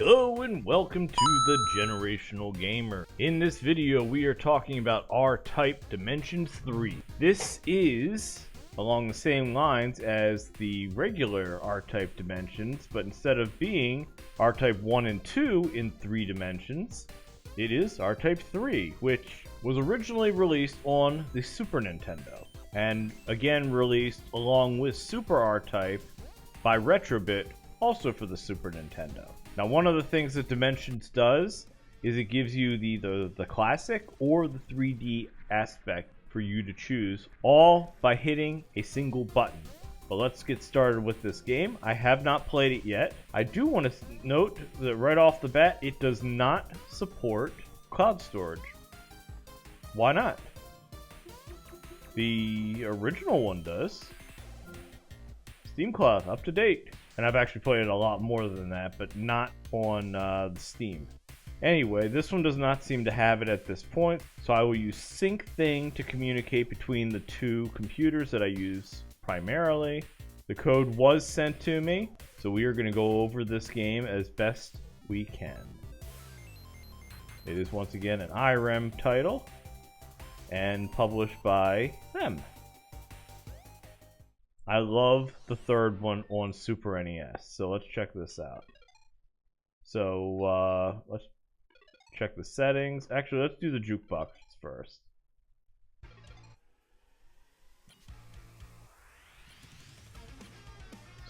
Hello and welcome to the Generational Gamer. In this video we are talking about R-Type Dimensions 3. This is along the same lines as the regular R-Type Dimensions, but instead of being R-Type 1 and 2 in 3 dimensions, it is R-Type 3, which was originally released on the Super Nintendo, and again released along with Super R-Type by Retrobit, also for the Super Nintendo. Now, one of the things that Dimensions does is it gives you the classic or the 3D aspect for you to choose, all by hitting a single button. But let's get started with this game. I have not played it yet. I do want to note that right off the bat, it does not support cloud storage. Why not? The original one does. Steam Cloud, up to date. And I've actually played it a lot more than that, but not on the Steam. Anyway, this one does not seem to have it at this point, so I will use Sync Thing to communicate between the two computers that I use primarily. The code was sent to me, so we are going to go over this game as best we can. It is once again an IREM title, and published by them. I love the third one on Super NES, so let's check this out. So, let's check the settings. Actually, let's do the jukebox first.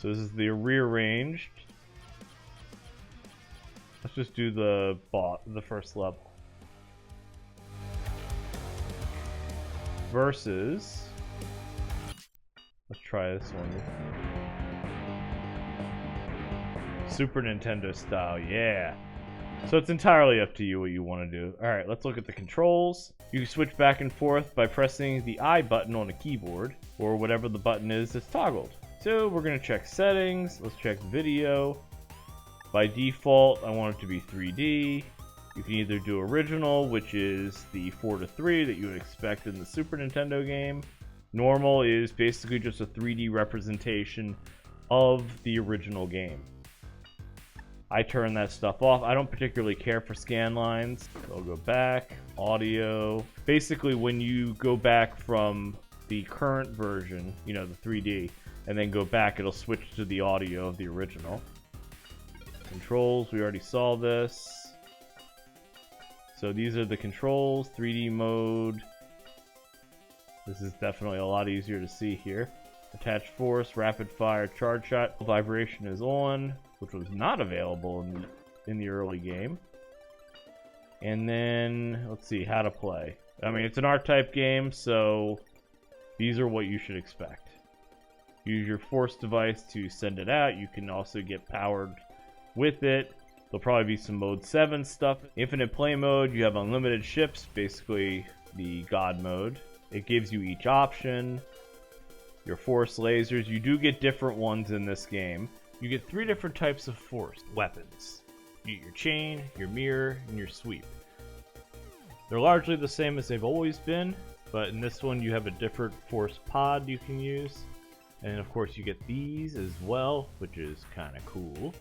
So this is the rearranged. Let's just do the first level. Versus... let's try this one. Super Nintendo style, yeah. So it's entirely up to you what you want to do. Alright, let's look at the controls. You can switch back and forth by pressing the I button on a keyboard, or whatever the button is that's toggled. So we're going to check settings. Let's check video. By default, I want it to be 3D. You can either do original, which is the 4:3 that you would expect in the Super Nintendo game. Normal is basically just a 3D representation of the original game. I turn that stuff off. I don't particularly care for scan lines. So I'll go back, audio. Basically, when you go back from the current version, you know, the 3D, and then go back, it'll switch to the audio of the original. Controls, we already saw this. So these are the controls, 3D mode. This is definitely a lot easier to see here. Attach force, rapid fire, charge shot. Vibration is on, which was not available in the early game. And then, let's see, how to play. I mean, it's an R-Type game, so these are what you should expect. Use your force device to send it out. You can also get powered with it. There'll probably be some mode 7 stuff. Infinite play mode, you have unlimited ships, basically the God mode. It gives you each option. Your force lasers, you do get different ones in this game. You get 3 different types of force weapons. You get your chain, your mirror, and your sweep. They're largely the same as they've always been, but in this one you have a different force pod you can use. And of course you get these as well, which is kind of cool.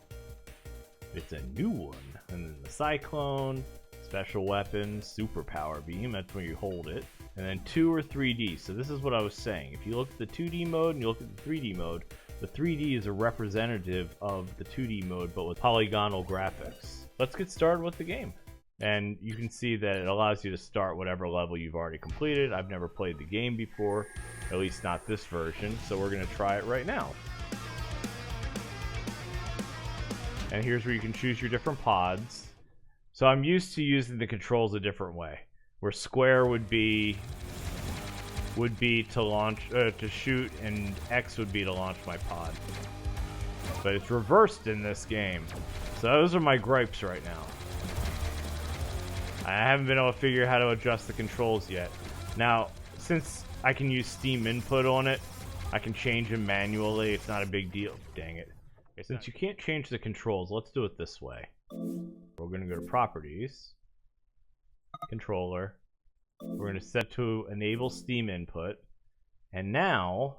It's a new one. And then the Cyclone, special weapon, super power beam, that's when you hold it. And then 2 or 3D. So this is what I was saying. If you look at the 2D mode and you look at the 3D mode, the 3D is a representative of the 2D mode, but with polygonal graphics. Let's get started with the game. And you can see that it allows you to start whatever level you've already completed. I've never played the game before, at least not this version, so we're going to try it right now. And here's where you can choose your different pods. So I'm used to using the controls a different way, where square would be to launch, to shoot, and X would be to launch my pod. But it's reversed in this game. So those are my gripes right now. I haven't been able to figure out how to adjust the controls yet. Now, since I can use Steam input on it, I can change them manually. It's not a big deal. Dang it. Since you can't change the controls, let's do it this way. We're going to go to Properties, Controller. We're going to set to Enable Steam Input. And now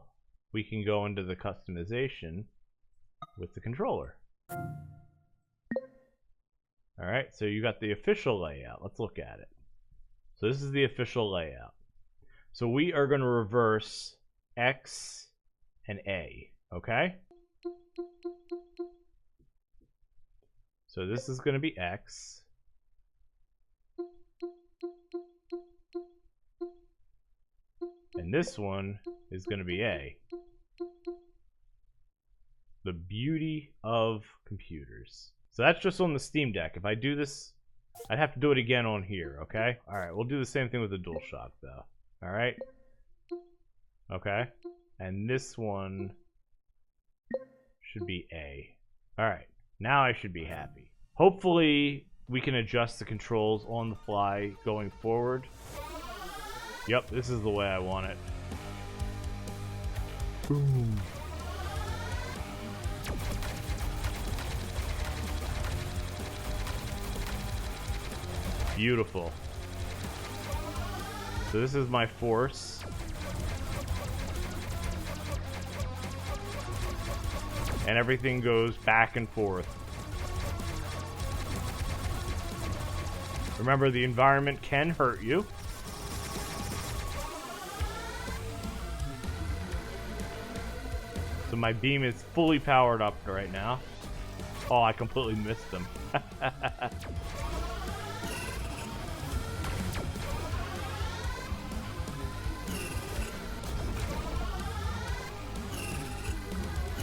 we can go into the customization with the controller. Alright, so you got the official layout. Let's look at it. So this is the official layout. So we are going to reverse X and A, okay? So this is going to be X. And this one is going to be A. The beauty of computers. So that's just on the Steam Deck. If I do this, I'd have to do it again on here, okay? Alright, we'll do the same thing with the DualShock, though. Alright? Okay. And this one should be A. Alright, now I should be happy. Hopefully, we can adjust the controls on the fly going forward. Yep, this is the way I want it. Boom. Beautiful. So this is my force. And everything goes back and forth. Remember, the environment can hurt you. So my beam is fully powered up right now. Oh, I completely missed them.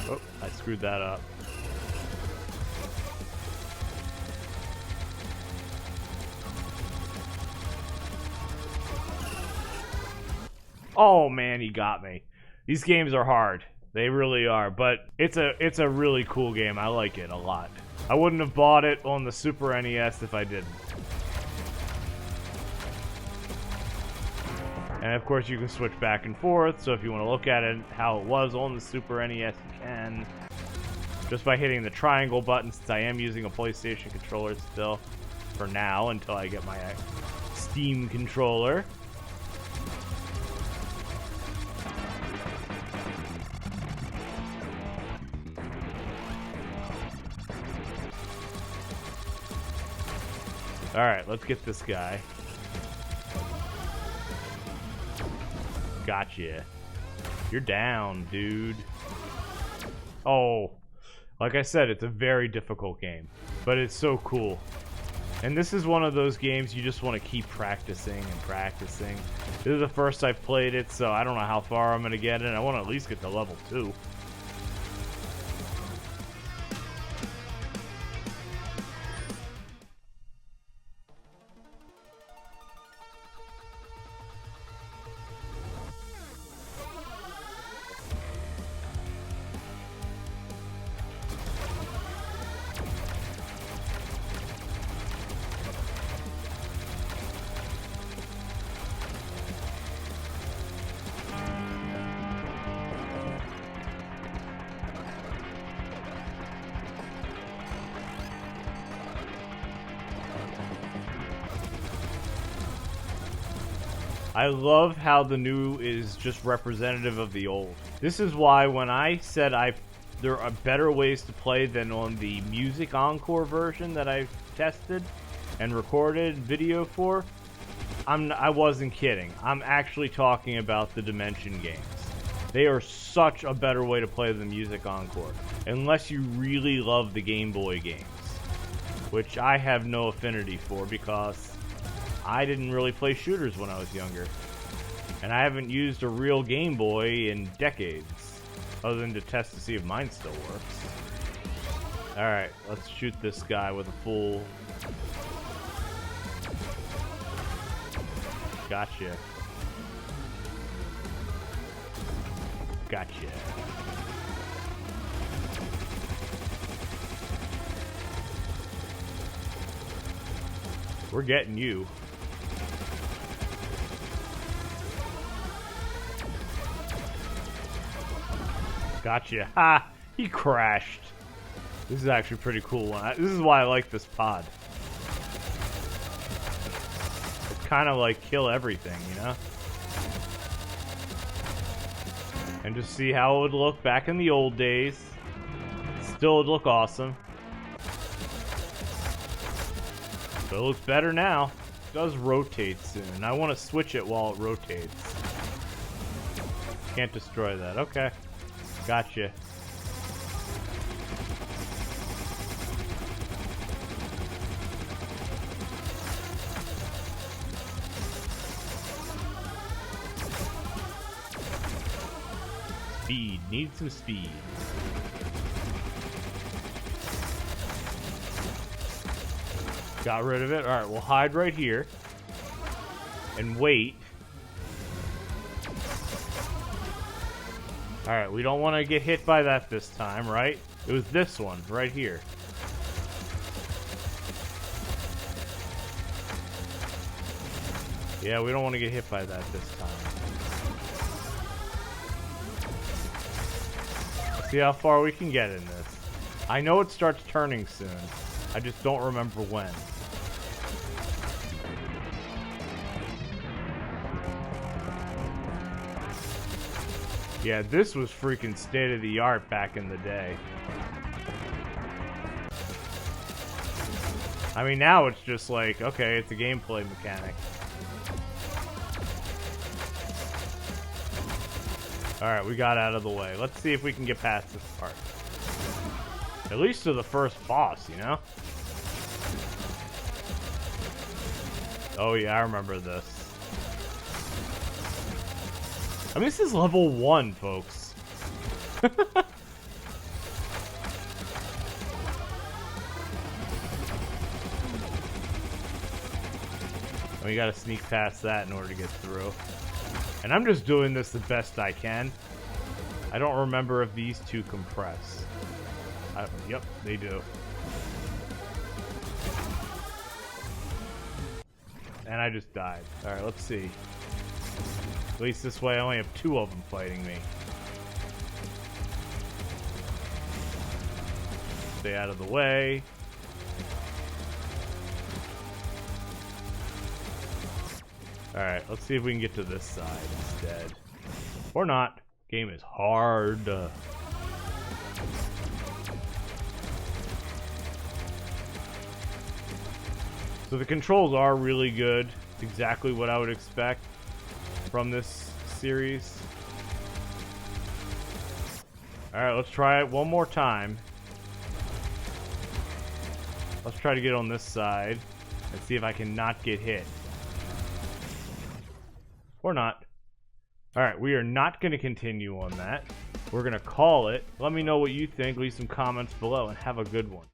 Oh, I screwed that up. Oh man, he got me. These games are hard. They really are, but it's a really cool game. I like it a lot. I wouldn't have bought it on the Super NES if I didn't. And of course you can switch back and forth, so if you want to look at it how it was on the Super NES, you can. Just by hitting the triangle button, since I am using a PlayStation controller still, for now, until I get my Steam controller. Alright, let's get this guy. Gotcha. You're down, dude. Oh, like I said, it's a very difficult game, but it's so cool. And this is one of those games you just want to keep practicing and practicing. This is the first I've played it, so I don't know how far I'm going to get in. I want to at least get to level 2. I love how the new is just representative of the old. This is why when I said there are better ways to play than on the Music Encore version that I've tested and recorded video for, I wasn't kidding. I'm actually talking about the Dimension games. They are such a better way to play than Music Encore, unless you really love the Game Boy games, which I have no affinity for because I didn't really play shooters when I was younger. And I haven't used a real Game Boy in decades, other than to test to see if mine still works. Alright, let's shoot this guy with a full... Gotcha. Gotcha. We're getting you. Gotcha. Ha! He crashed. This is actually a pretty cool one. This is why I like this pod. It's kind of like kill everything, you know? And just see how it would look back in the old days. Still would look awesome. But it looks better now. It does rotate soon. I want to switch it while it rotates. Can't destroy that. Okay. Gotcha. Speed. Need some speed. Got rid of it. Alright, we'll hide right here. And wait. Alright, we don't want to get hit by that this time, right? It was this one, right here. Yeah, we don't want to get hit by that this time. Let's see how far we can get in this. I know it starts turning soon. I just don't remember when. Yeah, this was freaking state-of-the-art back in the day. I mean, now it's just like, okay, it's a gameplay mechanic. Alright, we got out of the way. Let's see if we can get past this part. At least to the first boss, you know? Oh yeah, I remember this. I mean, this is level 1, folks. We gotta sneak past that in order to get through. And I'm just doing this the best I can. I don't remember if these two compress. Yep, they do. And I just died. Alright, let's see. At least this way I only have 2 of them fighting me. Stay out of the way. Alright, let's see if we can get to this side instead. Or not. Game is hard. So the controls are really good. It's exactly what I would expect from this series. Alright, let's try it one more time. Let's try to get on this side and see if I can not get hit. Or not. Alright, we are not going to continue on that. We're going to call it. Let me know what you think. Leave some comments below and have a good one.